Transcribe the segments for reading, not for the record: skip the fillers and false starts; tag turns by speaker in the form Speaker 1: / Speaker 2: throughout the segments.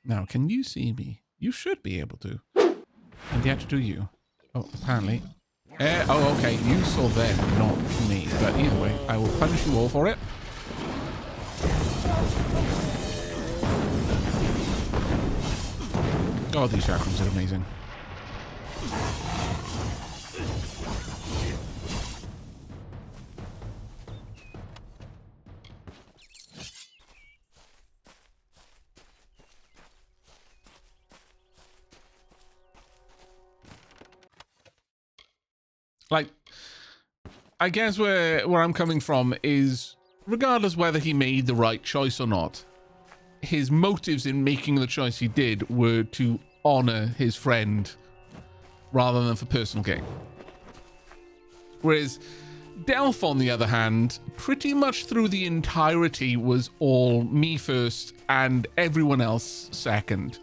Speaker 1: Now, can you see me? You should be able to. And yet do you? Oh, apparently. Oh, okay. You saw them, not me. But either way, I will punish you all for it. Oh, these chakrams are amazing. Like, I guess where I'm coming from is, regardless whether he made the right choice or not, his motives in making the choice he did were to honor his friend rather than for personal gain. Whereas Delph, on the other hand, pretty much through the entirety was all me first and everyone else second.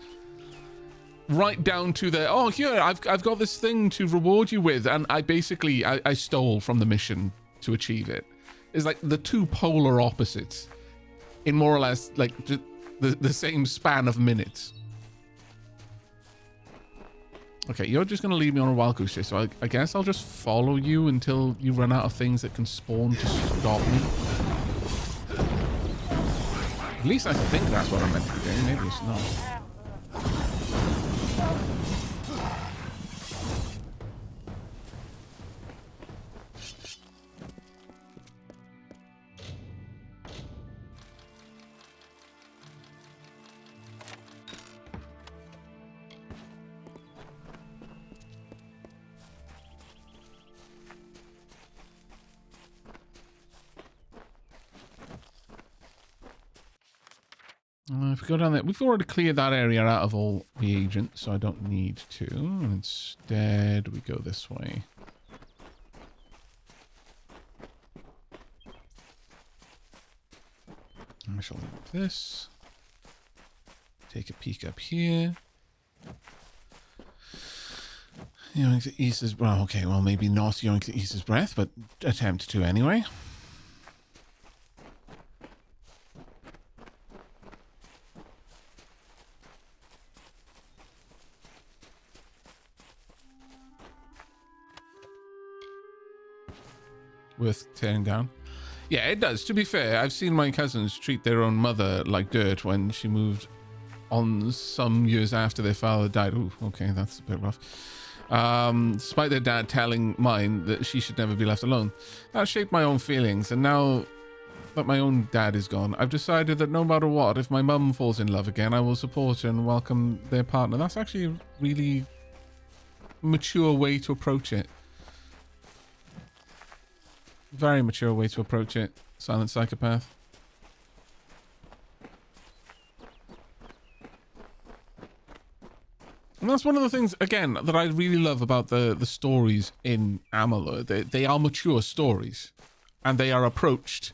Speaker 1: Right down to the, oh, here, I've got this thing to reward you with, and I basically, I stole from the mission to achieve it. It's like the two polar opposites in more or less like the same span of minutes. Okay, you're just going to leave me on a wild goose chase, so I guess I'll just follow you until you run out of things that can spawn to stop me. At least I think that's what I'm meant to be doing. Maybe it's not. If we go down there, we've already cleared that area out of all the agents, so I don't need to. And instead, we go this way. And I shall leave this. Take a peek up here. Yoink to ease his... Well, okay, well, maybe not yoink to ease his breath, but attempt to anyway. Worth tearing down. Yeah, it does. To be fair, I've seen my cousins treat their own mother like dirt when she moved on some years after their father died. Ooh, okay, that's a bit rough. Despite their dad telling mine that she should never be left alone. That shaped my own feelings, and now that my own dad is gone, I've decided that no matter what, if my mum falls in love again, I will support her and welcome their partner. That's actually a really mature way to approach it. Very mature way to approach it, Silent Psychopath. And that's one of the things, again, that I really love about the stories in Amalur. They are mature stories, and they are approached.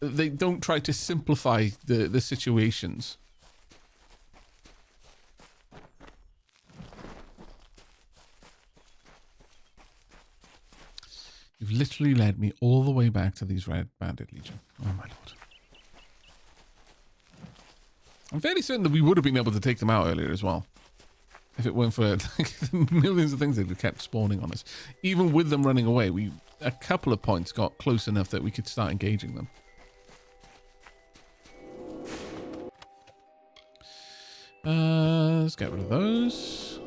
Speaker 1: They don't try to simplify the situations. You've literally led me all the way back to these Red Bandit Legion. Oh my lord. I'm fairly certain that we would have been able to take them out earlier as well. If it weren't for like, the millions of things that kept spawning on us. Even with them running away, we a couple of points got close enough that we could start engaging them. Let's get rid of those.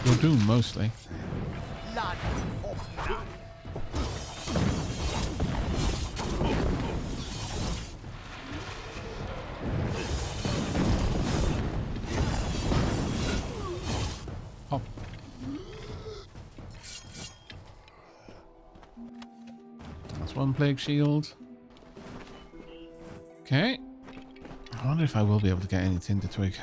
Speaker 1: You're doomed, mostly. Pop. That's one plague shield. Okay. I wonder if I will be able to get any tinder twig.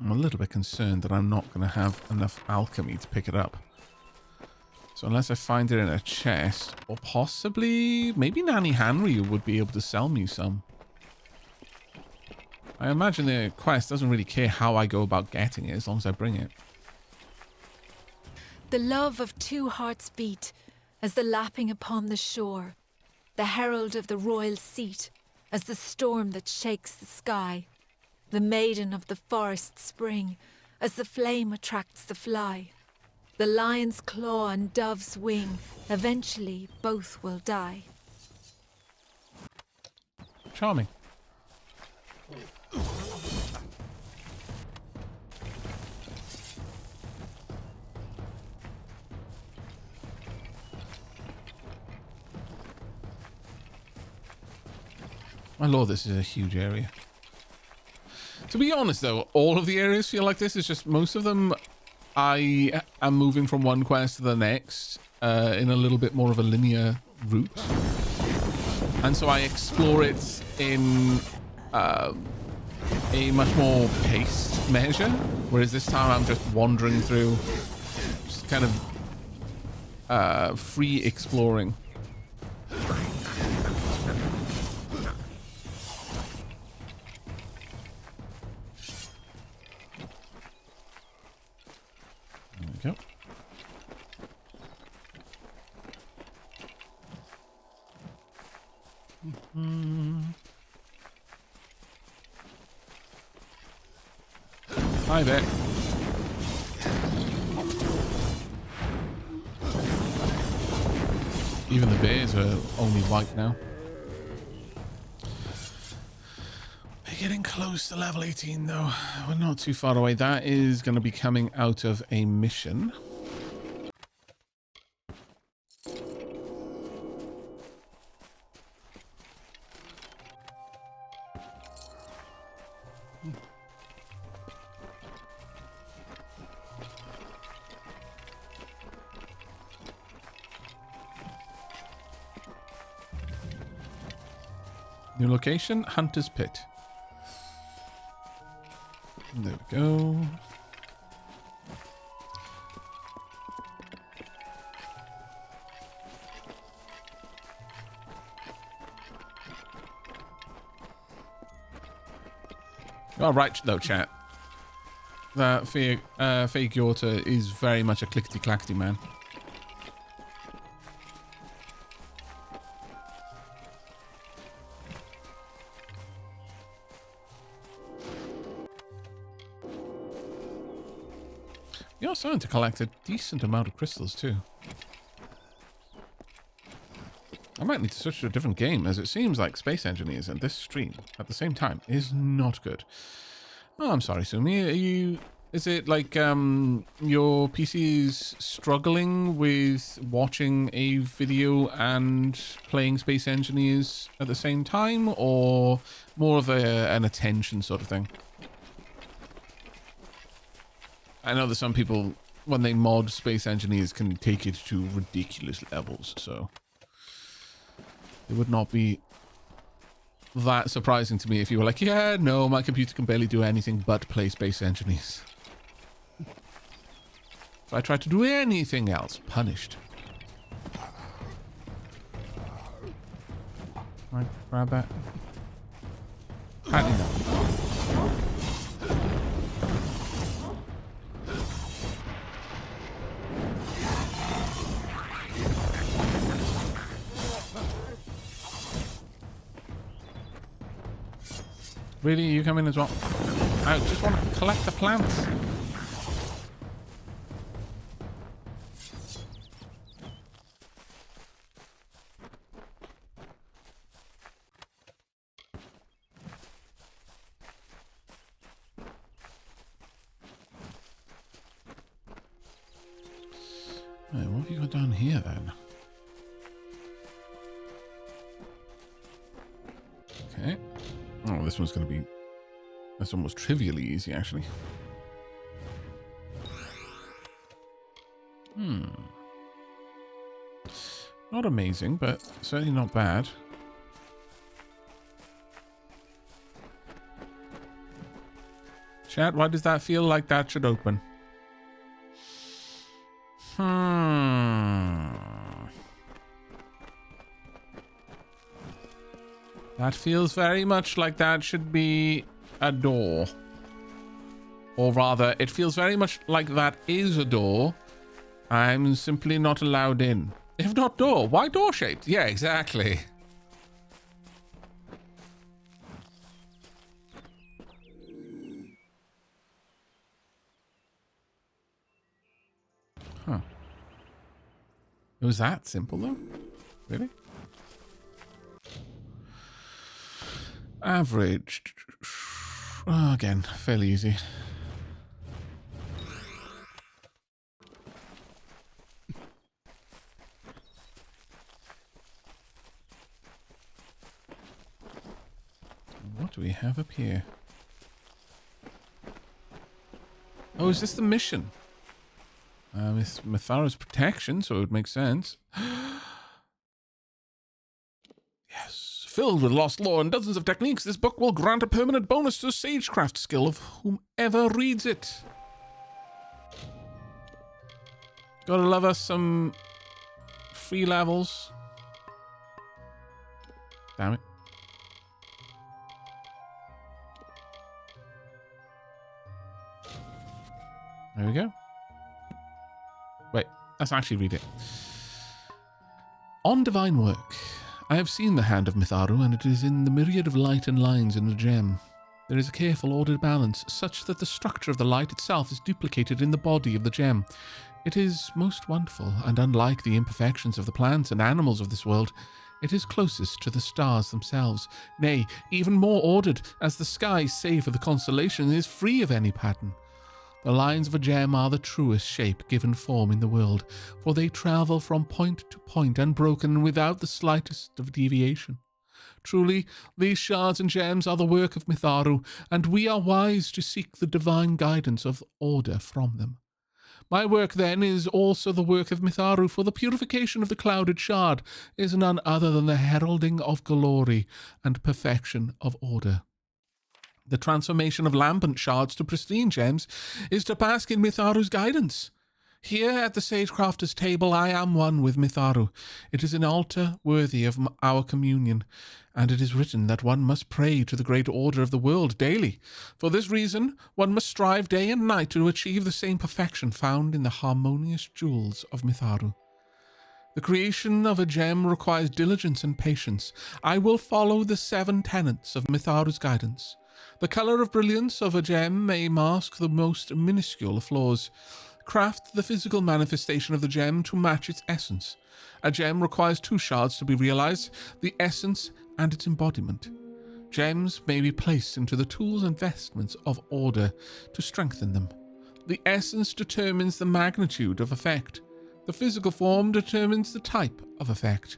Speaker 1: I'm a little bit concerned that I'm not going to have enough alchemy to pick it up. So So unless I find it in a chest, or possibly maybe Nanny Henry would be able to sell me some. I imagine the quest doesn't really care how I go about getting it as long as I bring it.
Speaker 2: The love of two hearts beat as the lapping upon the shore, the herald of the royal seat as the storm that shakes the sky, the maiden of the forest spring as the flame attracts the fly. The lion's claw and dove's wing, eventually both will die.
Speaker 1: Charming. My lord, this is a huge area. To be honest, though, all of the areas feel like this. It's just most of them I am moving from one quest to the next in a little bit more of a linear route. And so I explore it in a much more paced measure. Whereas this time I'm just wandering through, just kind of free exploring. Yep. Hi there. Even the bears are only white now. We're getting close to level 18 though. We're not too far away. That is going to be coming out of a mission. New location, Hunter's Pit. There we go. Oh, right, though, chat. That fake Yorta is very much a clickety-clackety man. You're starting to collect a decent amount of crystals too. I might need to switch to a different game, as it seems like Space Engineers and this stream at the same time is not good. Oh, I'm sorry, Sumi. Is it like your PC is struggling with watching a video and playing Space Engineers at the same time, or more of an attention sort of thing? I know that some people, when they mod Space Engineers, can take it to ridiculous levels, so it would not be that surprising to me if you were like, yeah, no, my computer can barely do anything but play Space Engineers. If I try to do anything else, punished. Right, grab that. How do you know? Really? You come in as well? I just want to collect the plants. Right, what have you got down here then? Okay. Oh, this one's going to be... That's almost trivially easy, actually. Not amazing, but certainly not bad. Chat, why does that feel like that should open? That feels very much like that should be a door. Or rather, it feels very much like that is a door. I'm simply not allowed in. If not door, why door-shaped? Yeah, exactly. Huh. It was that simple, though? Really? Average. Oh, again, fairly easy. What do we have up here? Oh, is this the mission? It's Mitharu's protection, so it would make sense. Yes. Filled with lost lore and dozens of techniques, this book will grant a permanent bonus to the sagecraft skill of whomever reads it. Gotta love us some free levels. Damn it. There we go. Wait, let's actually read it. On divine work. I have seen the hand of Mitharu, and it is in the myriad of light and lines in the gem. There is a careful, ordered balance, such that the structure of the light itself is duplicated in the body of the gem. It is most wonderful, and unlike the imperfections of the plants and animals of this world, it is closest to the stars themselves, nay, even more ordered, as the sky, save for the constellation, is free of any pattern. The lines of a gem are the truest shape given form in the world, for they travel from point to point unbroken and without the slightest of deviation. Truly, these shards and gems are the work of Mitharu, and we are wise to seek the divine guidance of order from them. My work, then, is also the work of Mitharu, for the purification of the clouded shard is none other than the heralding of glory and perfection of order. The transformation of lambent shards to pristine gems is to bask in Mitharu's guidance. Here at the Sagecrafter's table I am one with Mitharu. It is an altar worthy of our communion, and it is written that one must pray to the great order of the world daily. For this reason, one must strive day and night to achieve the same perfection found in the harmonious jewels of Mitharu. The creation of a gem requires diligence and patience. I will follow the 7 tenets of Mitharu's guidance. The colour of brilliance of a gem may mask the most minuscule of flaws. Craft the physical manifestation of the gem to match its essence. A gem requires 2 shards to be realized, the essence and its embodiment. Gems may be placed into the tools and vestments of order to strengthen them. The essence determines the magnitude of effect. The physical form determines the type of effect.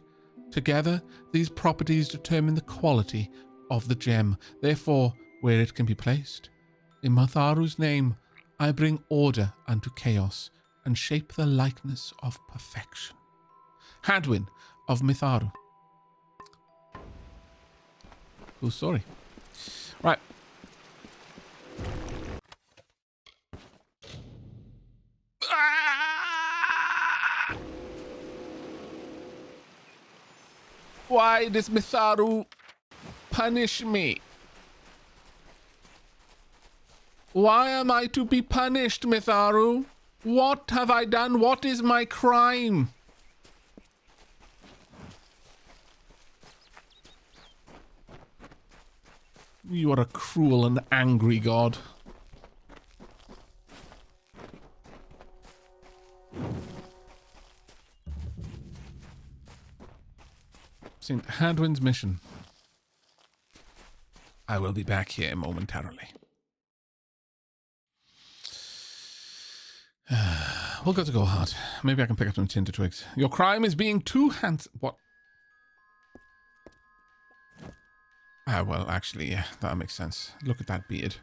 Speaker 1: Together, these properties determine the quality of the gem, therefore where it can be placed. In Mitharu's name, I bring order unto chaos and shape the likeness of perfection. Hadwyn of Mitharu. Cool story. Right. Why does Mitharu punish me? Why am I to be punished, Mitharu? What have I done? What is my crime? You are a cruel and angry god. St. Hadwyn's mission. I will be back here momentarily. We'll go to go hard. Maybe I can pick up some tinder twigs. Your crime is being too handsome. What? Ah, well, actually, yeah, that makes sense. Look at that beard.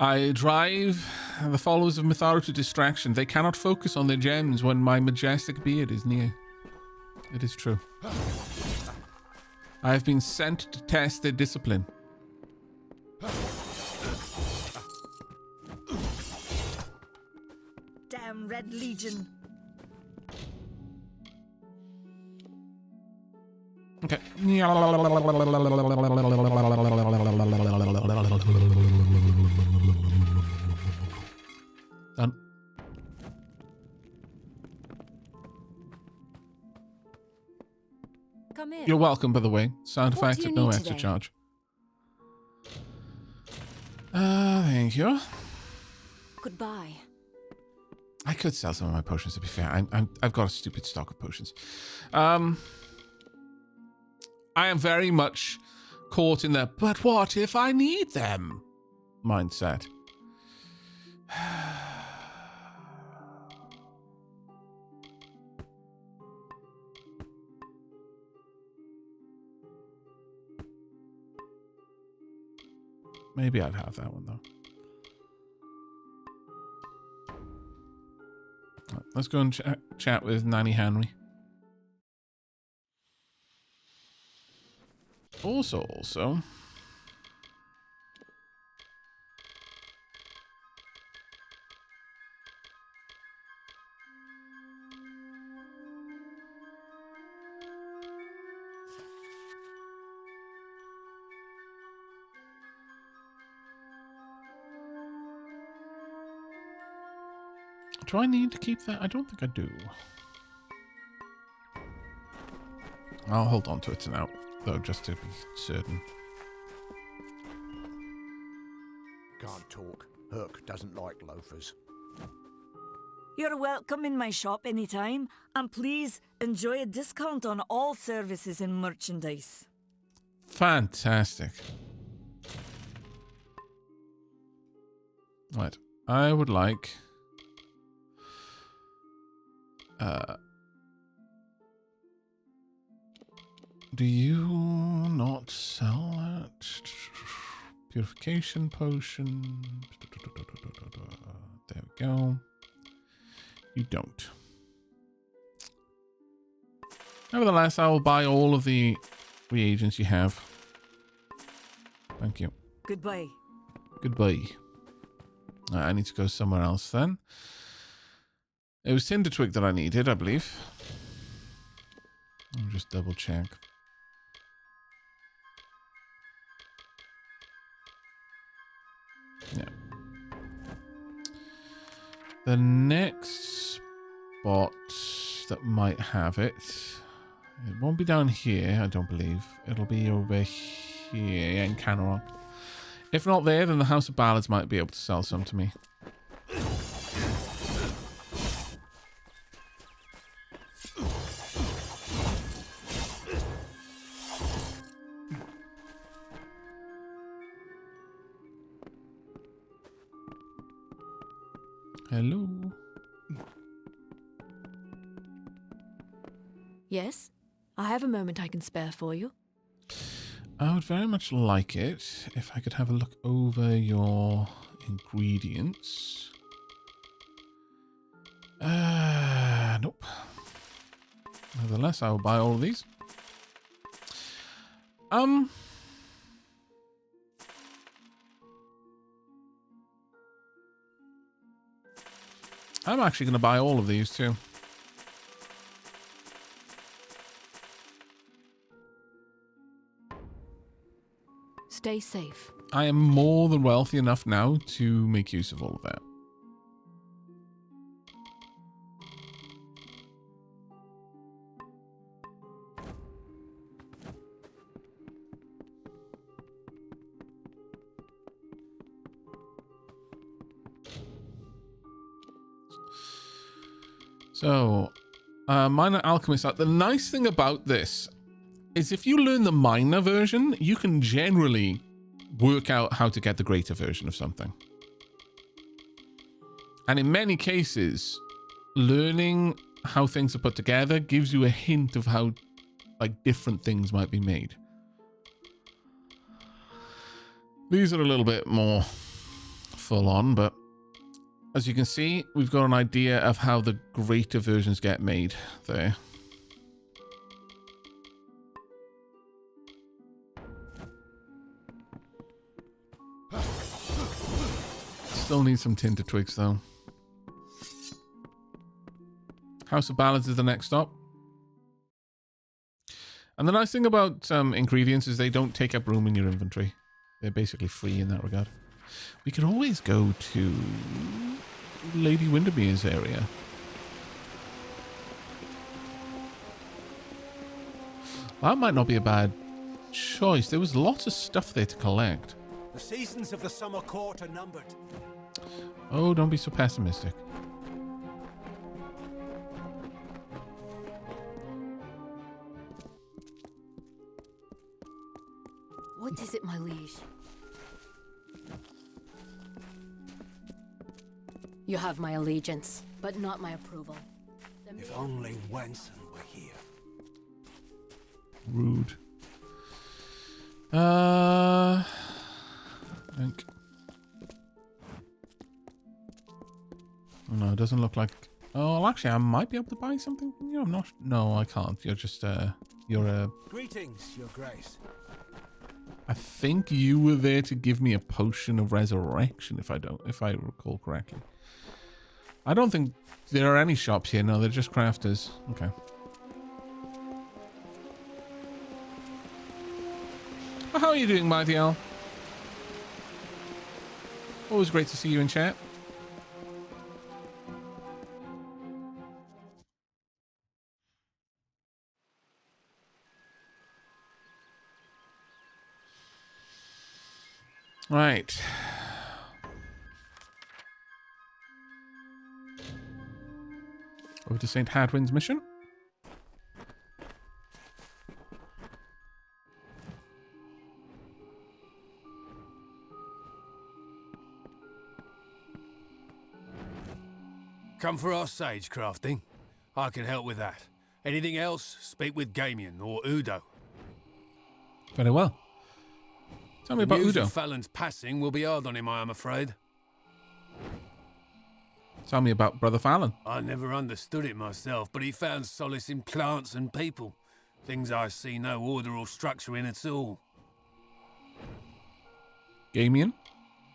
Speaker 1: I drive the followers of Mitharu to distraction. They cannot focus on their gems when my majestic beard is near. It is true. I have been sent to test their discipline.
Speaker 3: Damn Red Legion.
Speaker 1: Okay. Done.
Speaker 2: Come in.
Speaker 1: You're welcome, by the way. Sound
Speaker 2: What do
Speaker 1: effects
Speaker 2: you
Speaker 1: at no
Speaker 2: need
Speaker 1: extra
Speaker 2: today?
Speaker 1: charge. Thank you.
Speaker 2: Goodbye.
Speaker 1: I could sell some of my potions, to be fair. I've got a stupid stock of potions. I am very much caught in the "but what if I need them" mindset. Maybe I'd have that one, though. Let's go and chat with Nanny Henry. Also. Do I need to keep that? I don't think I do. I'll hold on to it now, though, just to be certain.
Speaker 3: Can't talk. Herc doesn't like loafers.
Speaker 4: You're welcome in my shop anytime, and please enjoy a discount on all services and merchandise.
Speaker 1: Fantastic. Right. I would like... do you not sell that? Purification potion. There we go. You don't. Nevertheless, I will buy all of the reagents you have. Thank you.
Speaker 4: Goodbye.
Speaker 1: Goodbye. I need to go somewhere else then. It was Tinder Twig that I needed, I believe. I'll just double check. Yeah. The next spot that might have it, it won't be down here, I don't believe. It'll be over here in Canorock. If not there, then the House of Ballads might be able to sell some to me. Hello.
Speaker 5: Yes? I have a moment I can spare for you.
Speaker 1: I would very much like it if I could have a look over your ingredients. Nope. Nevertheless, I will buy all of these. I'm actually going to buy all of these too.
Speaker 5: Stay safe.
Speaker 1: I am more than wealthy enough now to make use of all of that. So, Minor Alchemist. The nice thing about this is if you learn the minor version, you can generally work out how to get the greater version of something. And in many cases, learning how things are put together gives you a hint of how, like, different things might be made. These are a little bit more full on, but as you can see, we've got an idea of how the greater versions get made there. Still need some Tinder Twigs, though. House of Ballads is the next stop. And the nice thing about ingredients is they don't take up room in your inventory. They're basically free in that regard. We could always go to Lady Windermere's area. That might not be a bad choice. There was lots of stuff there to collect.
Speaker 3: The seasons of the summer court are numbered.
Speaker 1: Oh, don't be so pessimistic.
Speaker 6: What is it, my liege? You have my allegiance, but not my approval.
Speaker 3: If only Wenson were here.
Speaker 1: Rude. I think. Oh, no, it doesn't look like. Oh, well, actually, I might be able to buy something from you. I'm not. No, I can't. You're just you're a.
Speaker 3: Greetings, Your Grace.
Speaker 1: I think you were there to give me a potion of resurrection, if I recall correctly. I don't think there are any shops here. No, they're just crafters. Okay. Well, how are you doing, Mighty Al? Always great to see you in chat. Right. Over to St. Hadwyn's mission.
Speaker 7: Come for our sage crafting. I can help with that. Anything else, speak with Gamian or Udo.
Speaker 1: Very well. Tell me about
Speaker 7: News
Speaker 1: Udo.
Speaker 7: of Fallon's passing will be hard on him, I am afraid.
Speaker 1: Tell me about Brother Fallon.
Speaker 7: I never understood it myself, but he found solace in plants and people. Things I see no order or structure in at all.
Speaker 1: Gamian.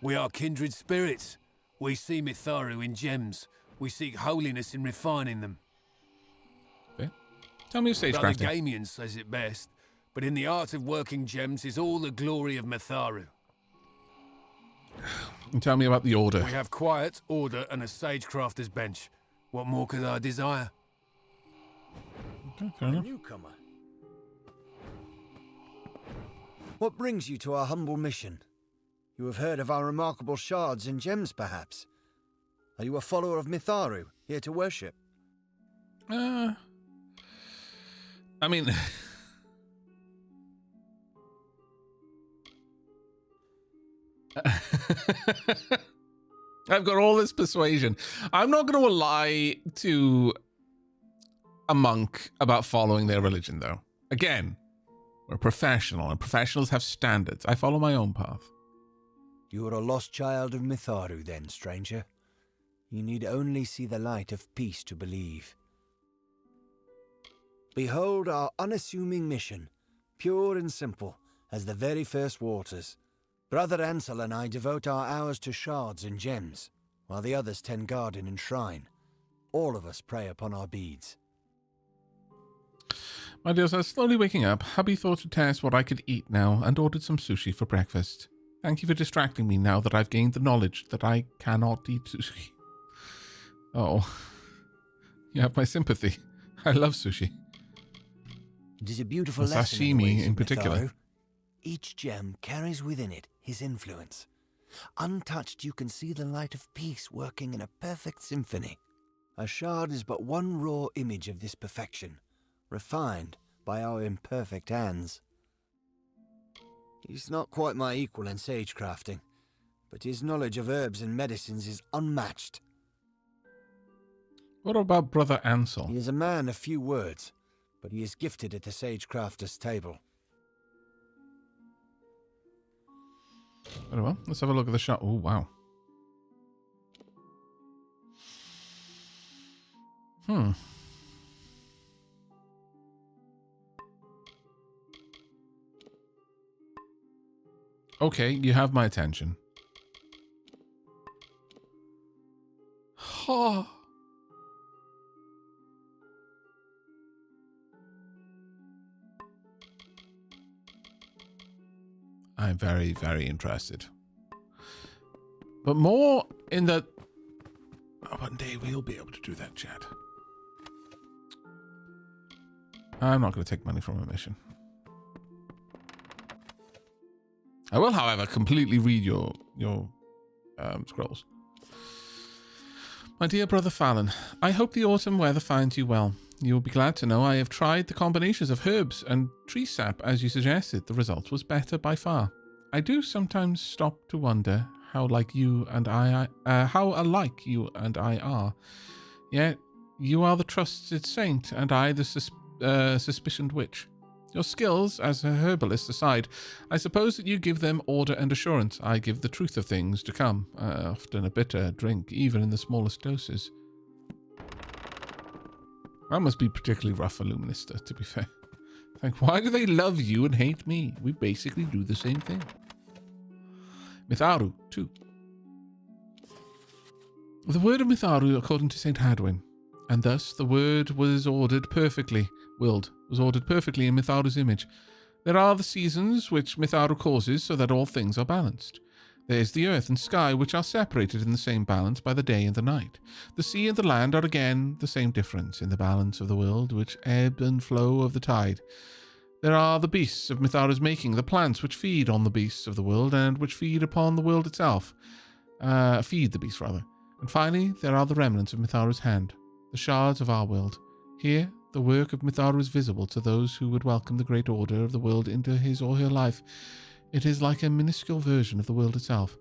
Speaker 7: We are kindred spirits. We see Mitharu in gems. We seek holiness in refining them.
Speaker 1: Okay. Tell me of sage
Speaker 7: Brother
Speaker 1: crafting.
Speaker 7: Gamian says it best, but in the art of working gems is all the glory of Mitharu.
Speaker 1: And tell me about the order.
Speaker 7: We have quiet, order, and a sage-crafter's bench. What more could I desire?
Speaker 1: Okay, fair
Speaker 3: A
Speaker 1: enough.
Speaker 3: newcomer. What brings you to our humble mission? You have heard of our remarkable shards and gems, perhaps? Are you a follower of Mitharu, here to worship?
Speaker 1: I mean... I've got all this persuasion. I'm not going to lie to a monk about following their religion, though. Again, we're professional, and professionals have standards. I follow my own path.
Speaker 3: You are a lost child of Mitharu, then, stranger. You need only see the light of peace to believe. Behold our unassuming mission, pure and simple as the very first waters. Brother Ansel and I devote our hours to shards and gems, while the others tend garden and shrine. All of us pray upon our beads.
Speaker 1: My dears, I was slowly waking up. Hubby thought to test what I could eat now and ordered some sushi for breakfast. Thank you for distracting me now that I've gained the knowledge that I cannot eat sushi. Oh, you have my sympathy. I love sushi.
Speaker 3: It is a beautiful
Speaker 1: The
Speaker 3: lesson in the
Speaker 1: sashimi
Speaker 3: ways
Speaker 1: in
Speaker 3: of
Speaker 1: particular.
Speaker 3: Mitharu. Each gem carries within it his influence. Untouched, you can see the light of peace working in a perfect symphony. A shard is but one raw image of this perfection, refined by our imperfect hands. He's not quite my equal in sage crafting, but his knowledge of herbs and medicines is unmatched.
Speaker 1: What about Brother Ansel?
Speaker 3: He is a man of few words, but he is gifted at the sage crafter's table.
Speaker 1: Very well. Let's have a look at the shop. Oh, wow. Okay, you have my attention. Oh. I'm very, very interested. But more in that one day we'll be able to do that, chat. I'm not going to take money from a mission. I will, however, completely read your scrolls. My dear brother Fallon, I hope the autumn weather finds you well. You will be glad to know I have tried the combinations of herbs and tree sap as you suggested. The result was better by far. I do sometimes stop to wonder how alike you and I are. Yet you are the trusted saint, and I the suspicioned witch. Your skills as a herbalist aside, I suppose that you give them order and assurance. I give the truth of things to come, often a bitter drink, even in the smallest doses. That must be particularly rough for Luminista, to be fair. Like, why do they love you and hate me? We basically do the same thing. Mitharu, too. The word of Mitharu, according to St. Hadwyn, and thus the word was ordered perfectly in Mitharu's image. There are the seasons which Mitharu causes so that all things are balanced. There is the earth and sky which are separated in the same balance by the day and the night. The sea and the land are again the same difference in the balance of the world which ebb and flow of the tide. There are the beasts of Mitharu's making, the plants which feed on the beasts of the world and which feed upon the world itself. Feed the beasts, rather. And finally, there are the remnants of Mitharu's hand, the shards of our world. Here, the work of Mitharu is visible to those who would welcome the great order of the world into his or her life. It is like a minuscule version of the world itself.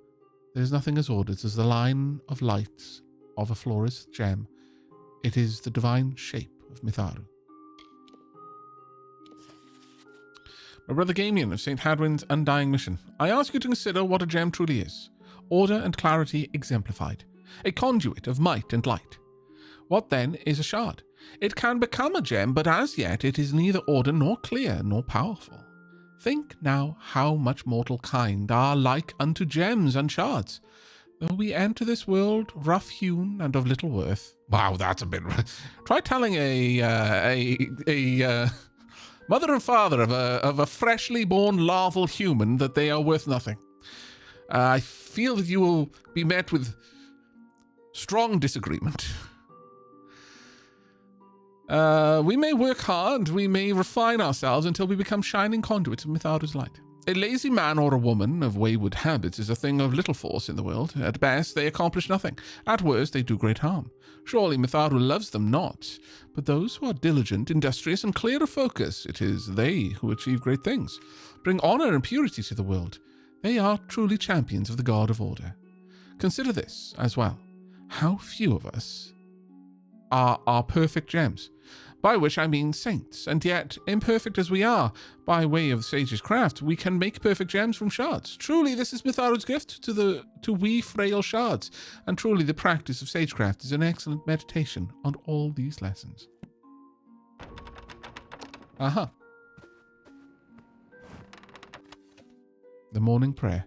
Speaker 1: There is nothing as ordered as the line of lights of a florist's gem. It is the divine shape of Mitharu. My brother Gamian of St. Hadwyn's Undying Mission. I ask you to consider what a gem truly is. Order and clarity exemplified. A conduit of might and light. What then is a shard? It can become a gem, but as yet it is neither order nor clear nor powerful. Think now how much mortal kind are like unto gems and shards. Though we enter this world rough-hewn and of little worth. Wow, that's a bit... Try telling a mother and father of a freshly born larval human that they are worth nothing. I feel that you will be met with strong disagreement. We may work hard, we may refine ourselves until we become shining conduits of Mitharu's light. A lazy man or a woman of wayward habits is a thing of little force in the world. At best, they accomplish nothing. At worst, they do great harm. Surely Mitharu loves them not, but those who are diligent, industrious, and clear of focus, it is they who achieve great things, bring honor and purity to the world. They are truly champions of the God of Order. Consider this as well. How few of us are perfect gems, by which I mean saints, and yet, imperfect as we are, by way of sage's craft, we can make perfect gems from shards. Truly, this is Mitharu's gift to we frail shards, and truly the practice of sagecraft is an excellent meditation on all these lessons. Aha. The morning prayer.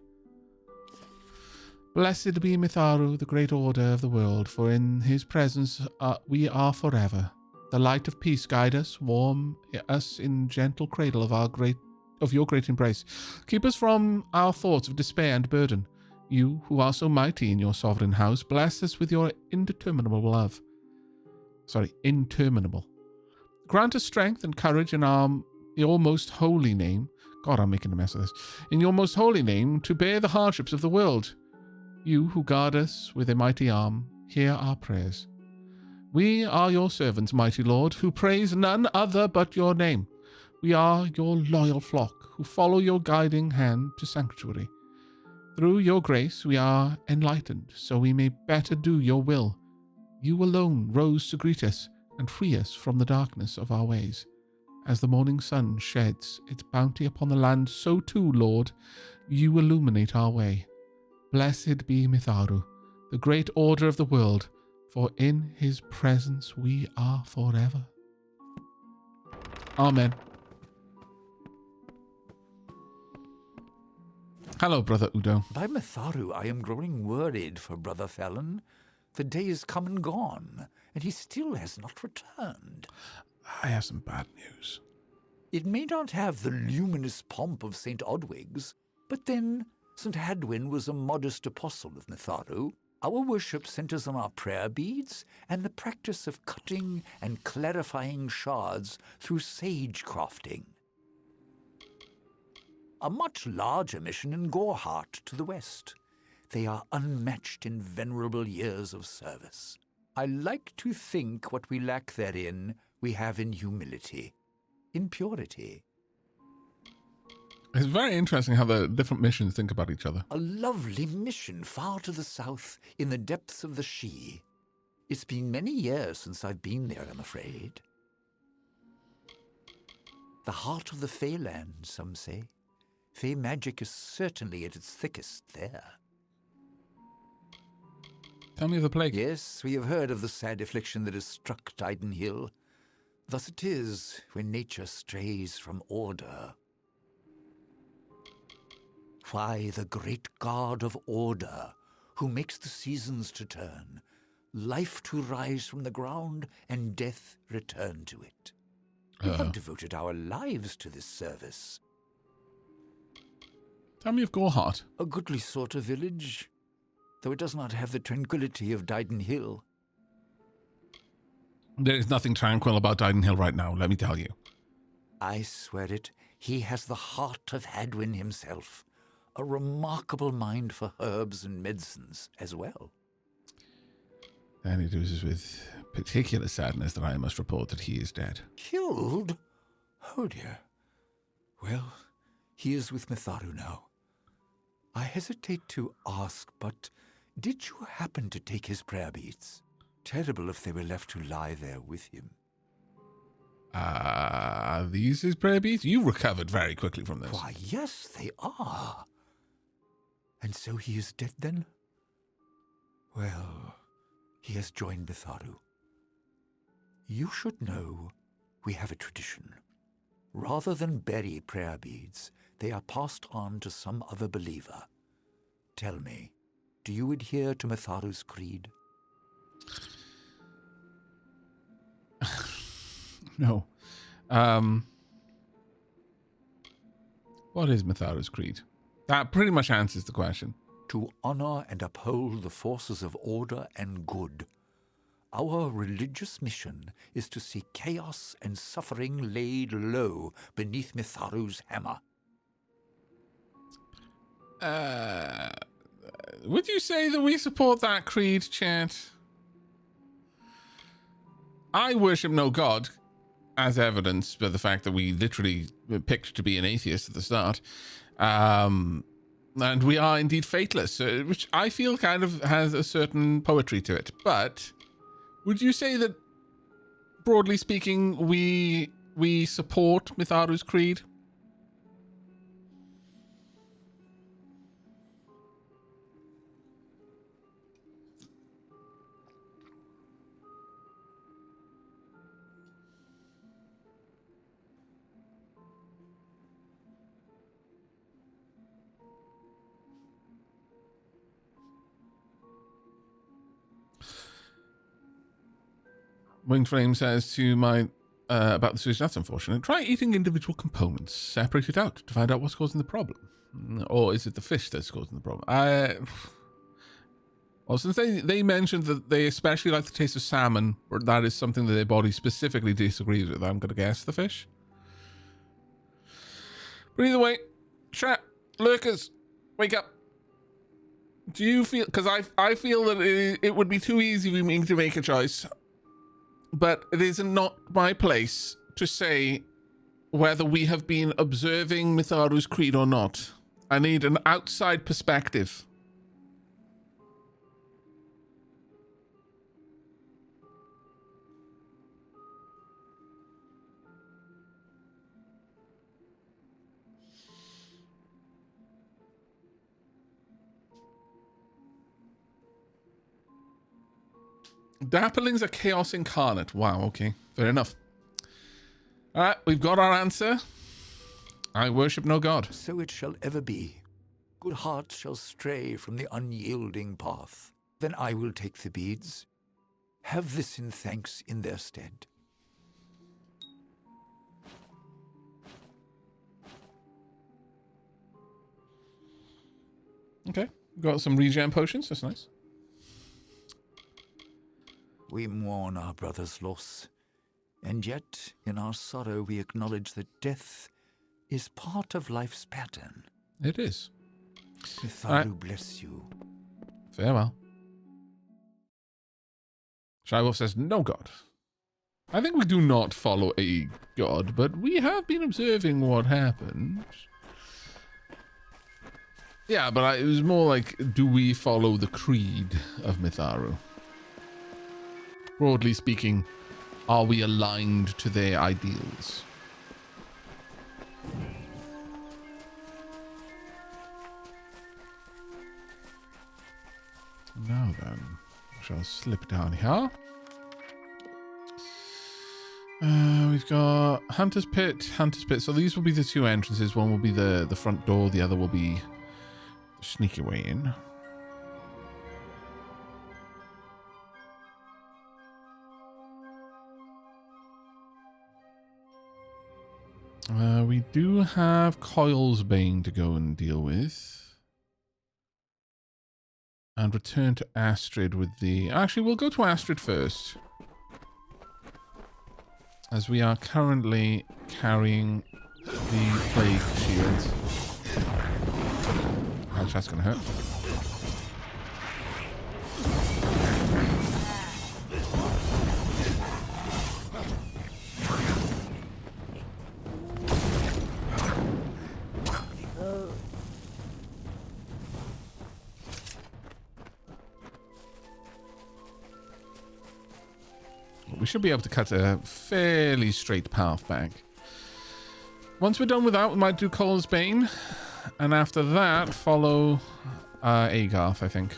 Speaker 1: Blessed be Mitharu, the great order of the world, for in his presence we are forever. The light of peace guide us, warm us in gentle cradle of your great embrace. Keep us from our thoughts of despair and burden. You, who are so mighty in your sovereign house, bless us with your interminable love. Interminable. Grant us strength and courage in your most holy name. God, I'm making a mess of this. In your most holy name, to bear the hardships of the world. You who guard us with a mighty arm, hear our prayers. We are your servants, mighty Lord, who praise none other but your name. We are your loyal flock, who follow your guiding hand to sanctuary. Through your grace we are enlightened, so we may better do your will. You alone rose to greet us and free us from the darkness of our ways. As the morning sun sheds its bounty upon the land, so too, Lord, you illuminate our way. Blessed be Mitharu, the great order of the world, for in his presence we are forever. Amen. Hello, Brother Udo.
Speaker 8: By Mitharu, I am growing worried for Brother Fallon. The day is come and gone, and he still has not returned.
Speaker 1: I have some bad news.
Speaker 8: It may not have the luminous pomp of St. Odwig's, But then, St. Hadwyn was a modest apostle of Mitharu. Our worship centers on our prayer beads and the practice of cutting and clarifying shards through sage crafting. A much larger mission in Gorehart to the west. They are unmatched in venerable years of service. I like to think what we lack therein we have in humility, in purity.
Speaker 1: It's very interesting how the different missions think about each other.
Speaker 8: A lovely mission far to the south in the depths of the Shee. It's been many years since I've been there, I'm afraid. The heart of the Feyland, some say. Fey magic is certainly at its thickest there.
Speaker 1: Tell me of the plague.
Speaker 8: Yes, we have heard of the sad affliction that has struck Dyden Hill. Thus it is when nature strays from order. Why, the great god of order, who makes the seasons to turn, life to rise from the ground, and death return to it. We have devoted our lives to this service.
Speaker 1: Tell me of Gorehart.
Speaker 8: A goodly sort of village, though it does not have the tranquility of Dyden Hill.
Speaker 1: There is nothing tranquil about Dyden Hill right now, let me tell you.
Speaker 8: I swear it, he has the heart of Hadwyn himself. A remarkable mind for herbs and medicines as well.
Speaker 1: And it is with particular sadness that I must report that he is dead.
Speaker 8: Killed? Oh dear. Well, he is with Mitharu now. I hesitate to ask, but did you happen to take his prayer beads? Terrible if they were left to lie there with him.
Speaker 1: Are these his prayer beads? You recovered very quickly from this.
Speaker 8: Why, yes, they are. And so he is dead then? Well, he has joined Mitharu. You should know we have a tradition. Rather than bury prayer beads, they are passed on to some other believer. Tell me, do you adhere to Mitharu's creed?
Speaker 1: No. What is Mitharu's creed? That pretty much answers the question.
Speaker 8: To honor and uphold the forces of order and good. Our religious mission is to see chaos and suffering laid low beneath Mitharu's hammer.
Speaker 1: Would you say that we support that creed, chat? I worship no god, as evidenced by the fact that we literally picked to be an atheist at the start. And we are indeed faithless, which I feel kind of has a certain poetry to it. But would you say that, broadly speaking, we support Mitharu's creed? Winged Flame says to my about the sewage, that's unfortunate. Try eating individual components, separate it out to find out what's causing the problem. Or is it the fish that's causing the problem? Well, since they mentioned that they especially like the taste of salmon, or that is something that their body specifically disagrees with, I'm going to guess the fish. But either way, chat, lurkers, wake up. Do you feel, because I feel that it would be too easy for me to make a choice. But it is not my place to say whether we have been observing Mitharu's creed or not. I need an outside perspective. Dapplings are chaos incarnate. Wow, okay. Fair enough. Alright, we've got our answer. I worship no god.
Speaker 8: So it shall ever be. Good hearts shall stray from the unyielding path. Then I will take the beads. Have this in thanks in their stead.
Speaker 1: Okay. Got some regen potions. That's nice.
Speaker 8: We mourn our brother's loss, and yet in our sorrow we acknowledge that death is part of life's pattern.
Speaker 1: It is.
Speaker 8: Mitharu bless you.
Speaker 1: Farewell. Shywolf says, no god. I think we do not follow a god, but we have been observing what happened. Yeah, but it was more like, do we follow the creed of Mitharu? Broadly speaking, are we aligned to their ideals? Now then, I shall slip down here. We've got Hunter's Pit, Hunter's Pit. So these will be the two entrances. One will be the front door. The other will be the sneaky way in. We do have Coil's Bane to go and deal with. And return to Astrid with the... Actually, we'll go to Astrid first. As we are currently carrying the Plague Shield. Ouch, that's going to hurt. We should be able to cut a fairly straight path back. Once we're done with that, we might do Cole's Bane. And after that, follow Agarth, I think.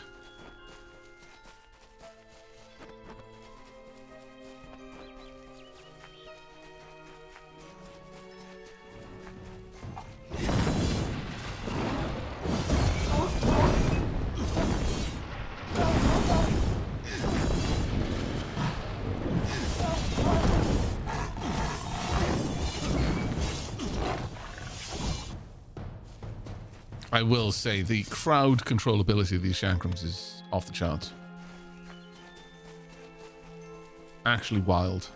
Speaker 1: I will say the crowd controllability of these Shankrams is off the charts. Actually wild.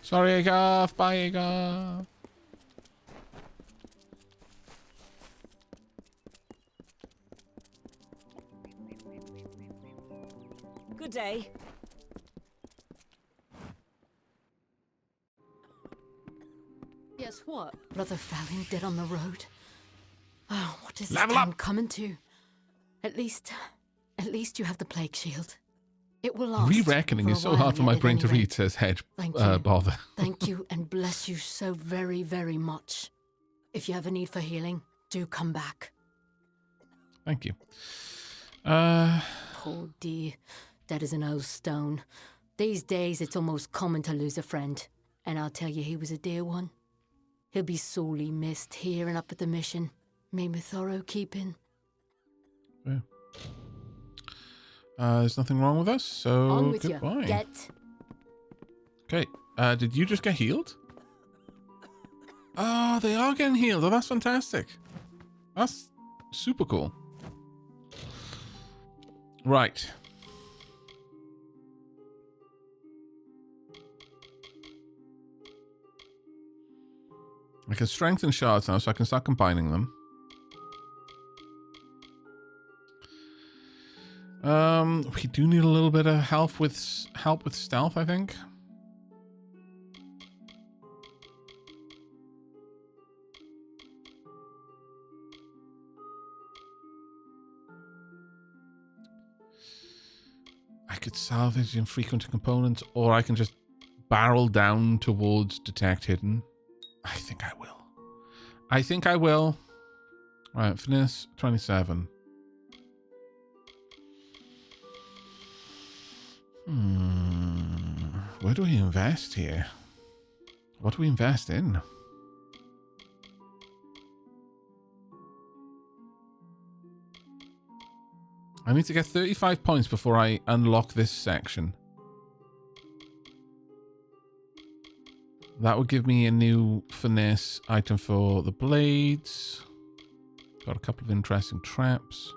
Speaker 1: Sorry, Agarth. Bye, Agarth.
Speaker 4: Good day.
Speaker 6: Guess what? Brother Fallon dead on the road. Oh, what is this
Speaker 1: Level
Speaker 6: town
Speaker 1: up.
Speaker 6: coming to? At least you have the plague shield. It will last.
Speaker 1: Re-reckoning
Speaker 6: for a
Speaker 1: is so
Speaker 6: while
Speaker 1: hard for
Speaker 6: yet
Speaker 1: my
Speaker 6: at
Speaker 1: brain to
Speaker 6: any rate.
Speaker 1: read, says Hedge.
Speaker 6: Thank you.
Speaker 1: Bother.
Speaker 6: Thank you and bless you so very, very much. If you have a need for healing, do come back.
Speaker 1: Thank you.
Speaker 6: Poor dear. Dead as an old stone. These days, it's almost common to lose a friend. And I'll tell you, he was a dear one. He'll be sorely missed here and up at the mission. May Mitharu keep him.
Speaker 1: Yeah. There's nothing wrong with us, so
Speaker 6: On with
Speaker 1: goodbye.
Speaker 6: you. Get.
Speaker 1: Okay. Did you just get healed? Oh, they are getting healed. Oh, that's fantastic. That's super cool. Right. I can strengthen shards now, so I can start combining them. We do need a little bit of help with stealth, I think. I could salvage infrequent components, or I can just barrel down towards detect hidden. I think I will. I think I will. Right, finesse 27. Where do we invest here? What do we invest in? I need to get 35 points before I unlock this section. That would give me a new finesse item for the blades. Got a couple of interesting traps.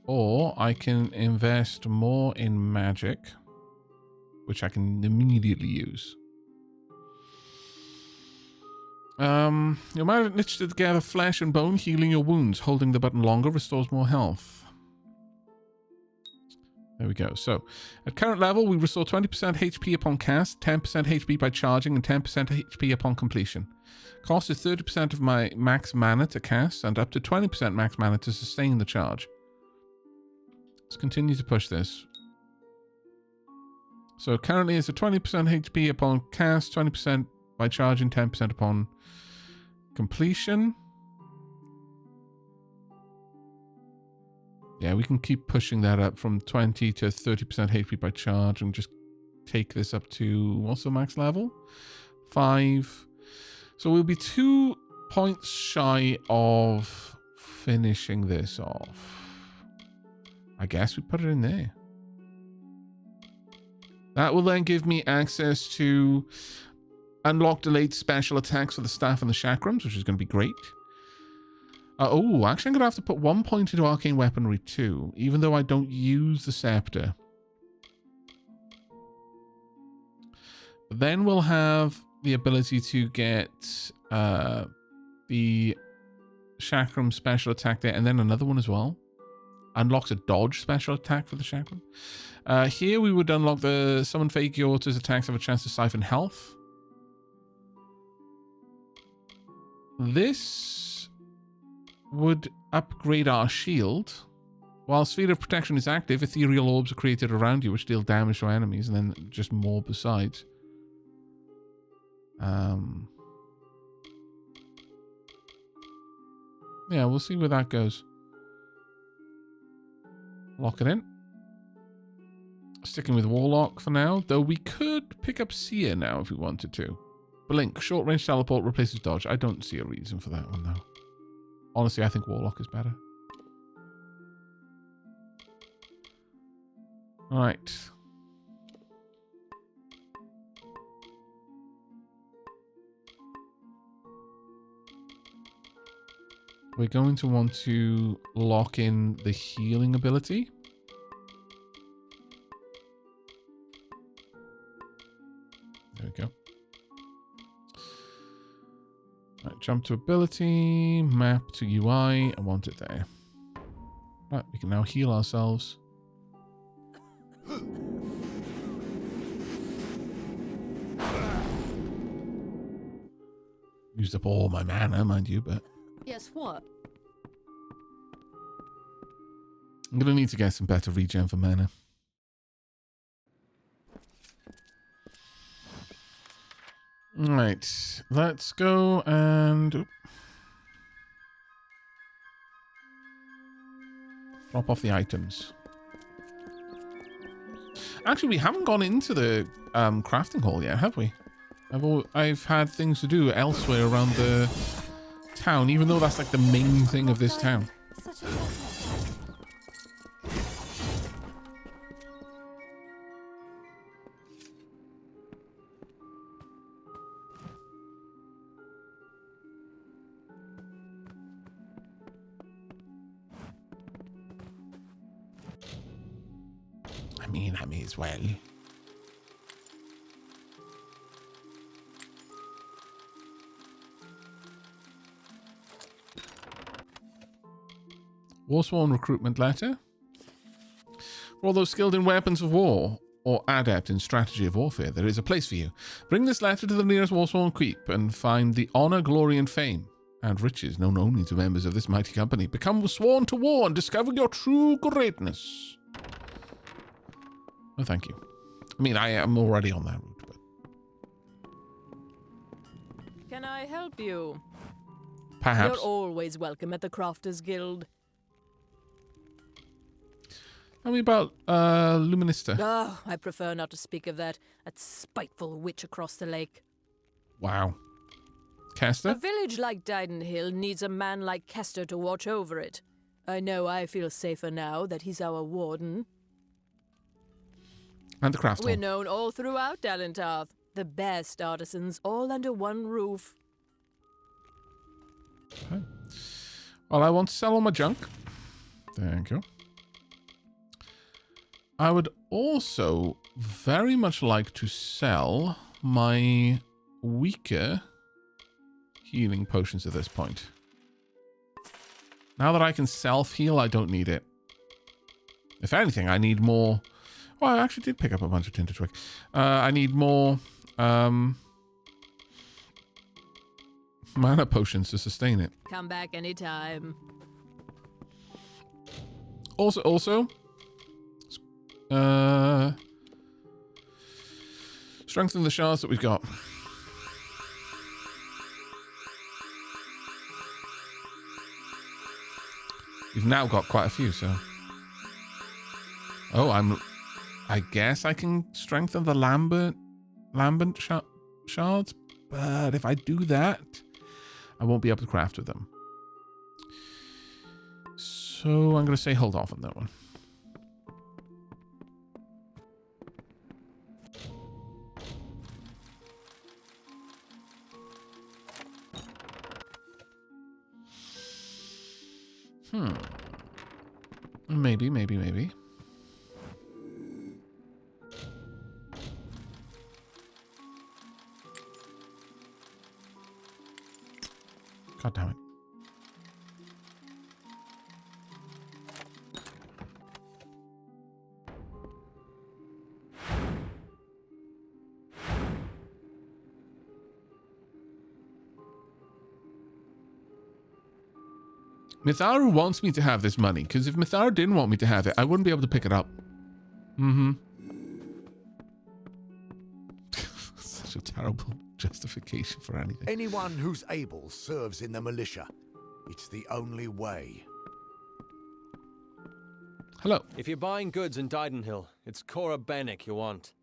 Speaker 1: Or I can invest more in magic, which I can immediately use. Your magic knits together flesh and bone, healing your wounds. Holding the button longer restores more health. There we go. So, at current level, we restore 20% HP upon cast, 10% HP by charging, and 10% HP upon completion. Cost is 30% of my max mana to cast, and up to 20% max mana to sustain the charge. Let's continue to push this. So, currently it's a 20% HP upon cast, 20% by charging, 10% upon completion. Yeah, we can keep pushing that up from 20 to 30% HP by charge and just take this up to what's the max level? 5. So we'll be 2 points shy of finishing this off. I guess we put it in there. That will then give me access to unlock delayed special attacks for the staff and the chakrams, which is going to be great. Oh, actually I'm going to have to put 1 point into arcane weaponry too, even though I don't use the scepter. But then we'll have the ability to get the chakram special attack there, and then another one as well. Unlocks a dodge special attack for the chakram. Here we would unlock the summon Fagiorta's attacks have a chance to siphon health. This would upgrade our shield. While Sphere of Protection is active, ethereal orbs are created around you which deal damage to enemies, and then just more besides. Yeah, we'll see where that goes. Lock it in. Sticking with Warlock for now, though we could pick up Seer now if we wanted to. Blink, short range teleport replaces dodge. I don't see a reason for that one though. Honestly, I think Warlock is better. Alright. We're going to want to lock in the healing ability. There we go. Right, jump to ability, map to UI. I want it there. Right, we can now heal ourselves. Used up all my mana, mind you, but...
Speaker 6: Yes, what?
Speaker 1: I'm going to need to get some better regen for mana. Right, let's go and drop off the items. Actually, we haven't gone into the crafting hall yet, have we? I've had things to do elsewhere around the town, even though that's like the main thing of this town. I may as well. Warsworn recruitment letter. For all those skilled in weapons of war or adept in strategy of warfare, there is a place for you. Bring this letter to the nearest Warsworn keep and find the honor, glory, and fame and riches known only to members of this mighty company. Become sworn to war and discover your true greatness. No, thank you. I mean, I am already on that route, but...
Speaker 5: Can I help you?
Speaker 1: Perhaps.
Speaker 5: You're always welcome at the Crafters Guild.
Speaker 1: Tell me about Luminista.
Speaker 5: Oh, I prefer not to speak of that spiteful witch across the lake.
Speaker 1: Wow. Kester?
Speaker 5: A village like Dyden Hill needs a man like Kester to watch over it. I know I feel safer now that he's our warden.
Speaker 1: And the craft
Speaker 5: We're
Speaker 1: hall.
Speaker 5: known all throughout Dalentarth. The best artisans, all under one roof.
Speaker 1: Okay. Well, I want to sell all my junk. Thank you. I would also very much like to sell my weaker healing potions at this point. Now that I can self-heal, I don't need it. If anything, I need more... Well, I actually did pick up a bunch of Tinder Twig. I need more mana potions to sustain it.
Speaker 5: Come back anytime.
Speaker 1: Also, strengthen the shards that we've got. We've now got quite a few, so... Oh, I guess I can strengthen the lambent shards, but if I do that, I won't be able to craft with them. So I'm going to say hold off on that one. Maybe. God damn it. Mitharu wants me to have this money, because if Mitharu didn't want me to have it, I wouldn't be able to pick it up. Such a terrible justification for anything.
Speaker 9: Anyone who's able serves in the militia. It's the only way.
Speaker 1: Hello.
Speaker 10: If you're buying goods in Didenhill, it's Cora Bennick you want.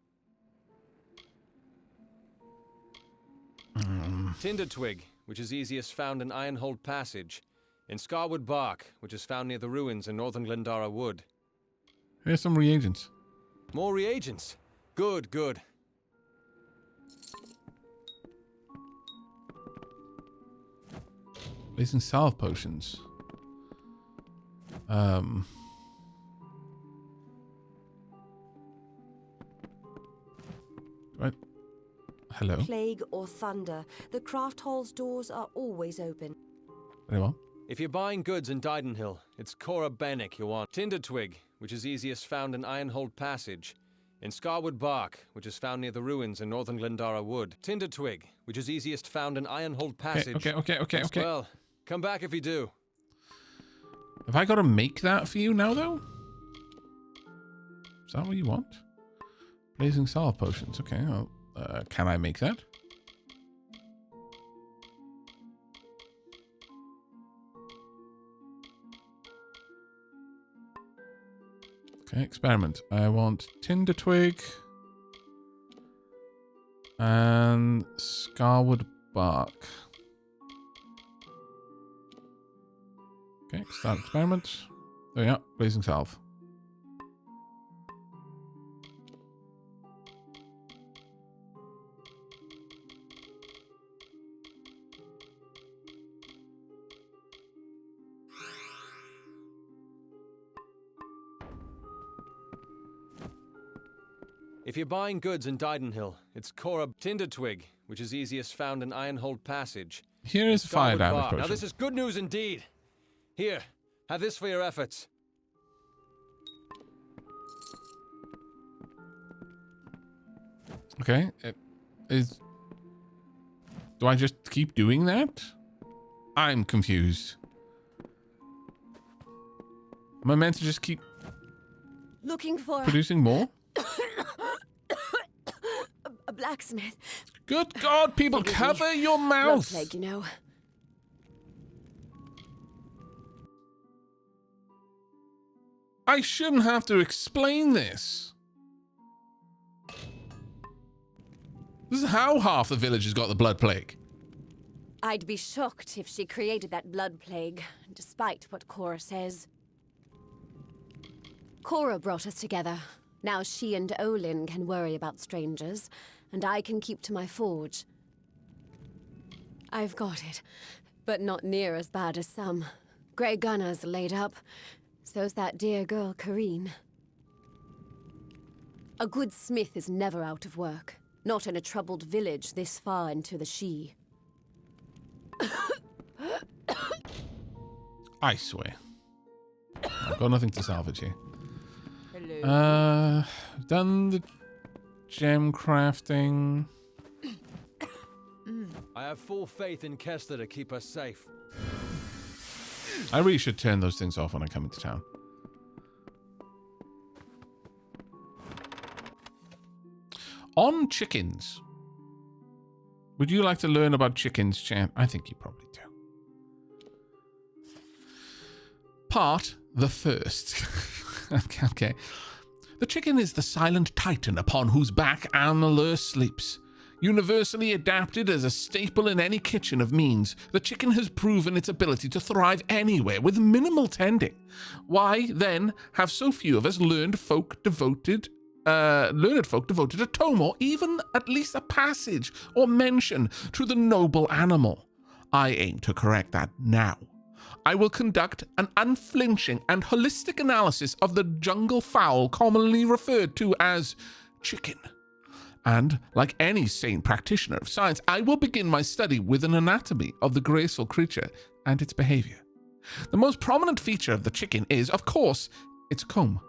Speaker 10: Tinder Twig, which is easiest found in Ironhold Passage. In Scarwood Bark, which is found near the ruins in northern Glendara Wood.
Speaker 1: Here's some reagents.
Speaker 10: More reagents? Good, good.
Speaker 1: Blazing salve potions. Right. Hello.
Speaker 11: Plague or thunder, the craft hall's doors are always open.
Speaker 1: Very well.
Speaker 10: If you're buying goods in Didenhill, it's Cora Bennick you want. Tinder Twig, which is easiest found in Ironhold Passage. In Scarwood Bark, which is found near the ruins in northern Glendara Wood. Tinder Twig, which is easiest found in Ironhold Passage.
Speaker 1: Okay.
Speaker 10: Well, come back if you do.
Speaker 1: Have I got to make that for you now, though? Is that what you want? Blazing salve potions. Okay, well, can I make that? Okay, experiment. I want Tinder Twig and Scarwood Bark. Okay, start experiment. There we are, blazing salve.
Speaker 10: If you're buying goods in Didenhill, it's Cora Tinder Twig, which is easiest found in Ironhold Passage.
Speaker 1: Here is a fire damage potion.
Speaker 10: Now this is good news indeed. Here, have this for your efforts.
Speaker 1: Okay, do I just keep doing that? I'm confused. Am I meant to just keep
Speaker 11: Looking for
Speaker 1: producing more?
Speaker 11: a blacksmith.
Speaker 1: Good God, people, cover your
Speaker 11: Blood
Speaker 1: mouth!
Speaker 11: plague, you know.
Speaker 1: I shouldn't have to explain this. This is how half the village has got the blood plague.
Speaker 11: I'd be shocked if she created that blood plague, despite what Cora says. Cora brought us together. Now she and Olin can worry about strangers, and I can keep to my forge. I've got it, but not near as bad as some. Grey Gunner's laid up. So's that dear girl, Kareen. A good smith is never out of work. Not in a troubled village this far into the She.
Speaker 1: I swear. I've got nothing to salvage here.
Speaker 5: Hello.
Speaker 1: Done the gem crafting.
Speaker 10: I have full faith in Kester to keep us safe.
Speaker 1: I really should turn those things off when I come into town. On chickens. Would you like to learn about chickens, chat? I think you probably do. Part the first. Okay. The chicken is the silent titan upon whose back Amalur sleeps. Universally adapted as a staple in any kitchen of means, the chicken has proven its ability to thrive anywhere with minimal tending. Why, then, have so few of us learned folk devoted a tome or even at least a passage or mention to the noble animal? I aim to correct that now. I will conduct an unflinching and holistic analysis of the jungle fowl commonly referred to as chicken. And, like any sane practitioner of science, I will begin my study with an anatomy of the graceful creature and its behavior. The most prominent feature of the chicken is, of course, its comb.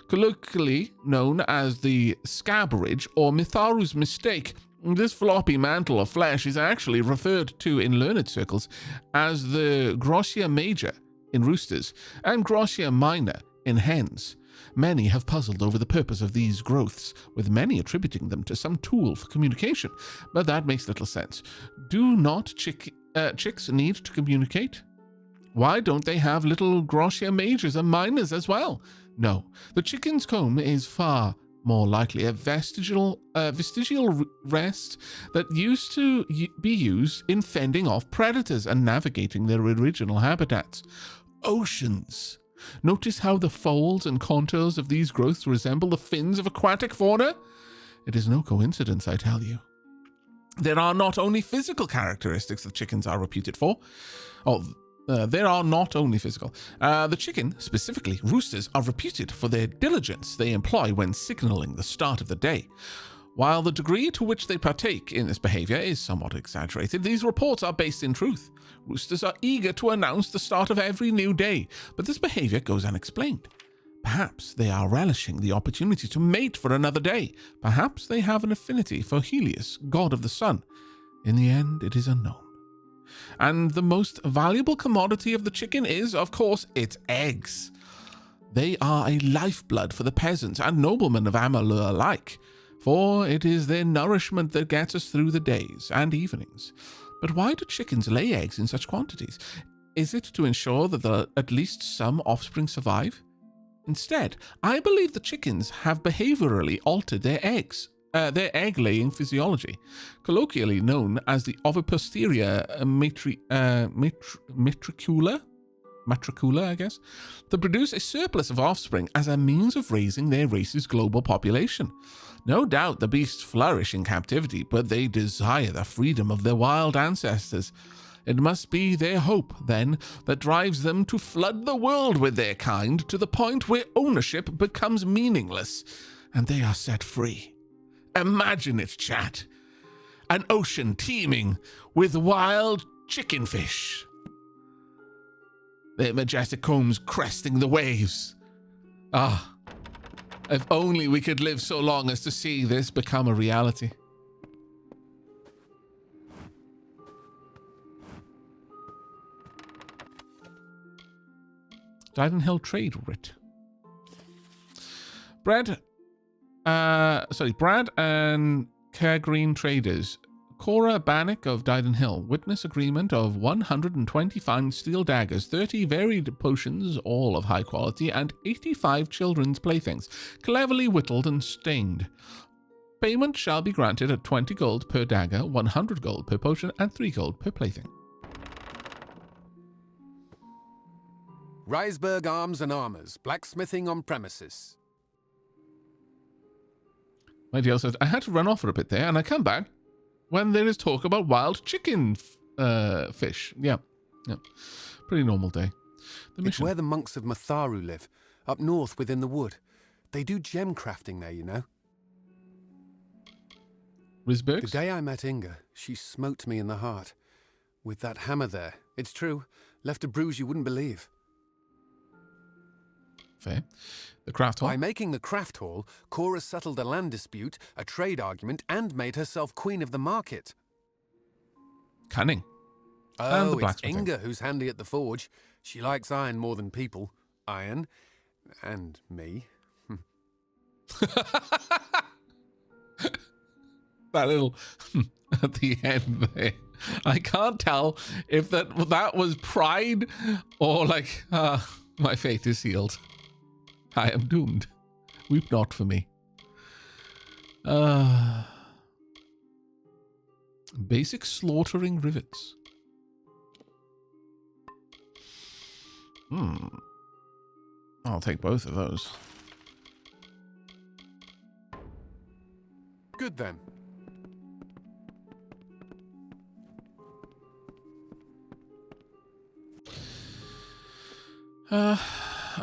Speaker 1: Colloquially known as the scabrage or Mitharu's mistake, this floppy mantle of flesh is actually referred to in learned circles as the Grossia major in roosters and Grossia minor in hens. Many have puzzled over the purpose of these growths, with many attributing them to some tool for communication, but that makes little sense. Do not chicks need to communicate? Why don't they have little Grossia majors and minors as well? No, the chicken's comb is far more likely a vestigial rest that used to be used in fending off predators and navigating their original habitats. Oceans. Notice how the folds and contours of these growths resemble the fins of aquatic fauna? It is no coincidence, I tell you. There are not only physical characteristics that chickens are reputed for. There are not only physical. The chicken, specifically roosters, are reputed for their diligence they employ when signaling the start of the day. While the degree to which they partake in this behavior is somewhat exaggerated, these reports are based in truth. Roosters are eager to announce the start of every new day, but this behavior goes unexplained. Perhaps they are relishing the opportunity to mate for another day. Perhaps they have an affinity for Helios, god of the sun. In the end, it is unknown. And the most valuable commodity of the chicken is, of course, its eggs. They are a lifeblood for the peasants and noblemen of Amalur alike, for it is their nourishment that gets us through the days and evenings. But why do chickens lay eggs in such quantities? Is it to ensure that at least some offspring survive? Instead, I believe the chickens have behaviorally altered their egg-laying physiology, colloquially known as the oviposterior matricula, I guess, to produce a surplus of offspring as a means of raising their race's global population. No doubt the beasts flourish in captivity, but they desire the freedom of their wild ancestors. It must be their hope, then, that drives them to flood the world with their kind to the point where ownership becomes meaningless, and they are set free. Imagine it, chat. An ocean teeming with wild chickenfish. Their majestic combs cresting the waves. Ah, if only we could live so long as to see this become a reality. Didenhill Trade Writ. Brad and Caregreen traders. Cora Bannock of Didenhill. Witness agreement of 120 fine steel daggers, 30 varied potions, all of high quality, and 85 children's playthings, cleverly whittled and stained. Payment shall be granted at 20 gold per dagger, 100 gold per potion, and 3 gold per plaything.
Speaker 12: Riseburg Arms and Armours, blacksmithing on premises.
Speaker 1: My deal says, I had to run off for a bit there, and I come back when there is talk about wild chicken fish. Yeah. Pretty normal day.
Speaker 12: It's where the monks of Matharu live, up north within the wood. They do gem crafting there, you know.
Speaker 1: Risbergs?
Speaker 12: The day I met Inga, she smote me in the heart. With that hammer there. It's true. Left a bruise you wouldn't believe.
Speaker 1: Fair. The craft hall?
Speaker 12: By making the craft hall, Cora settled a land dispute, a trade argument, and made herself queen of the market.
Speaker 1: Cunning.
Speaker 12: Oh, it's Inga who's handy at the forge. She likes iron more than people. Iron. And me.
Speaker 1: That little at the end there. I can't tell if that was pride or like, my fate is sealed. I am doomed. Weep not for me. Basic slaughtering rivets. I'll take both of those.
Speaker 12: Good then.
Speaker 1: I'm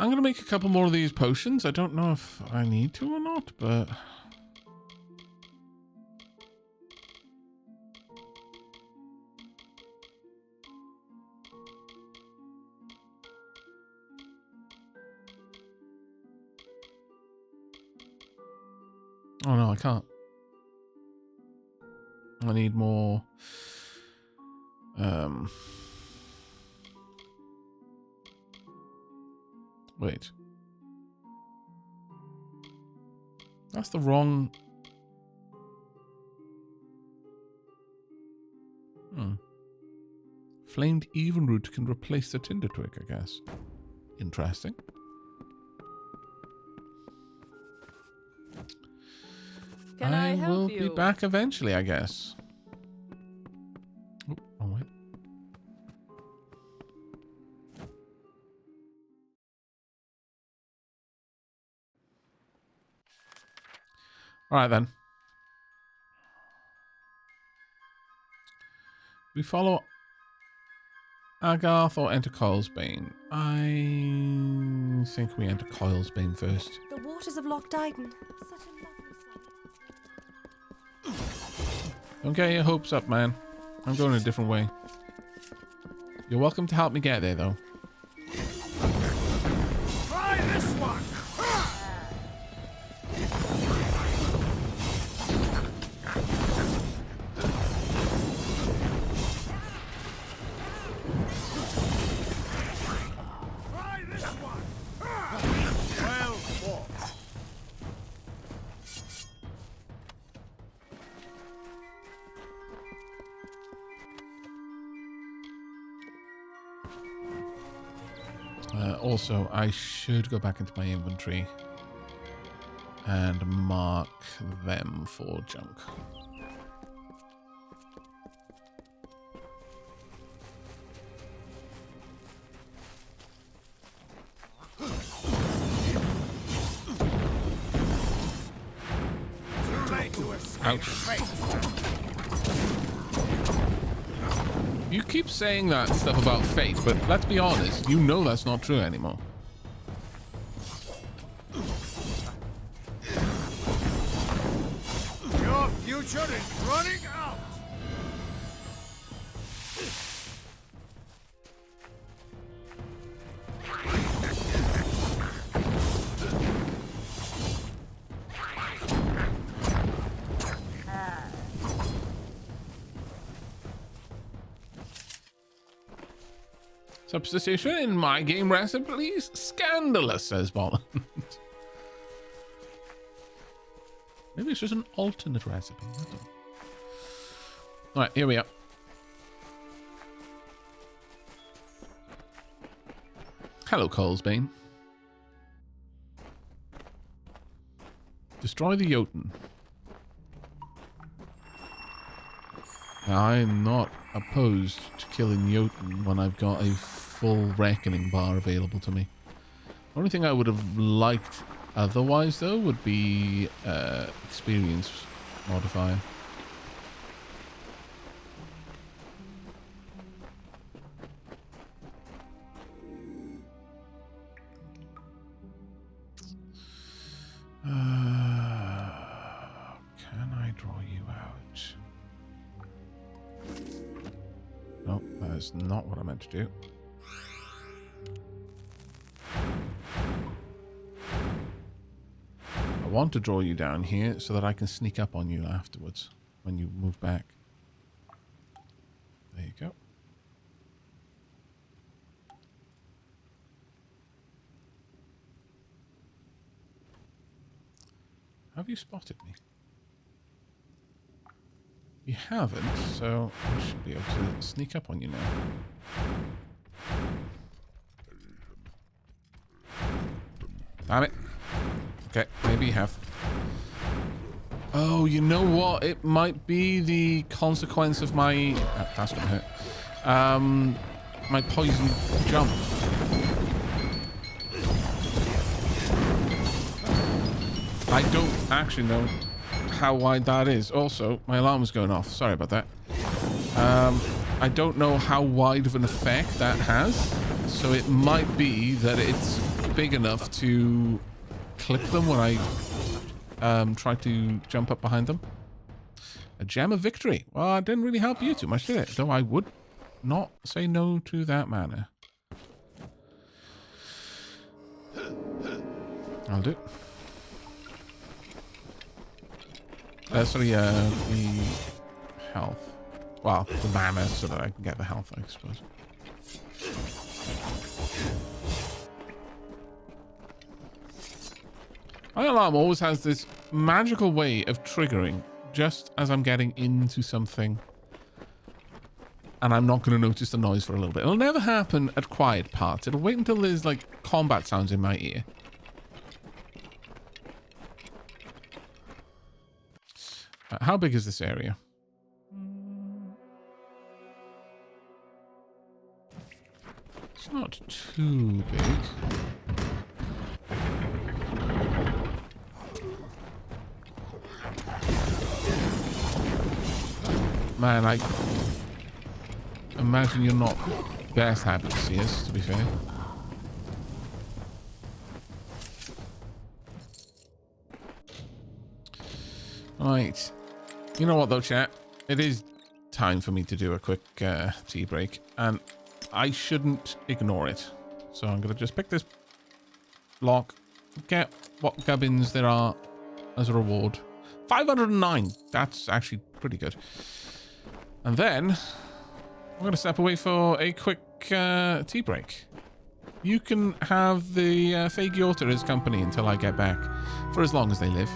Speaker 1: going to make a couple more of these potions. I don't know if I need to or not, but... Oh no, I can't. I need more... Wait. That's the wrong... Flamed evenroot can replace the tinder twig, I guess. Interesting.
Speaker 5: Can I help
Speaker 1: will
Speaker 5: you?
Speaker 1: Be back eventually, I guess. Oh, wait. All right, then. We follow Agarth or enter Coilsbane? I think we enter Coilsbane first.
Speaker 13: The waters of Loch Dyden. Such a lovely sight.
Speaker 1: Don't get your hopes up, man. I'm going a different way. You're welcome to help me get there, though.
Speaker 9: Try this one!
Speaker 1: Also, I should go back into my inventory and mark them for junk. Ouch. You keep saying that stuff about fate, but let's be honest, you know that's not true anymore.
Speaker 9: Your future is running out!
Speaker 1: Substitution in my game recipes? Scandalous, says Bolland. Maybe it's just an alternate recipe. I don't know. Alright, here we are. Hello, Coilsbane. Destroy the Jotun. Now, I'm not opposed to killing Jotun when I've got a full reckoning bar available to me. The only thing I would have liked otherwise, though, would be experience modifier. Can I draw you out? No, that is not what I meant to do. I want to draw you down here so that I can sneak up on you afterwards when you move back. There you go. Have you spotted me? You haven't, so I should be able to sneak up on you now. Damn it. Okay, maybe you have. Oh, you know what? It might be the consequence of my... that's gonna hurt. My poison jump. I don't actually know how wide that is. Also, my alarm is going off. Sorry about that. I don't know how wide of an effect that has. So it might be that it's big enough to clip them when I try to jump up behind them. A gem of victory. Well, it didn't really help you too much, did it? Though I would not say no to that mana. I'll do it. Sorry, the health. Well, the mana so that I can get the health, I suppose. My alarm always has this magical way of triggering just as I'm getting into something. And I'm not going to notice the noise for a little bit. It'll never happen at quiet parts. It'll wait until there's like combat sounds in my ear. How big is this area? It's not too big. Man, I imagine you're not best happy to see us, to be fair. Right. You know what though, chat? It is time for me to do a quick tea break, and I shouldn't ignore it. So I'm going to just pick this lock, get what gubbins there are as a reward. 509. That's actually pretty good. And then I'm going to step away for a quick tea break. You can have the Fey Gyorta as company until I get back, for as long as they live.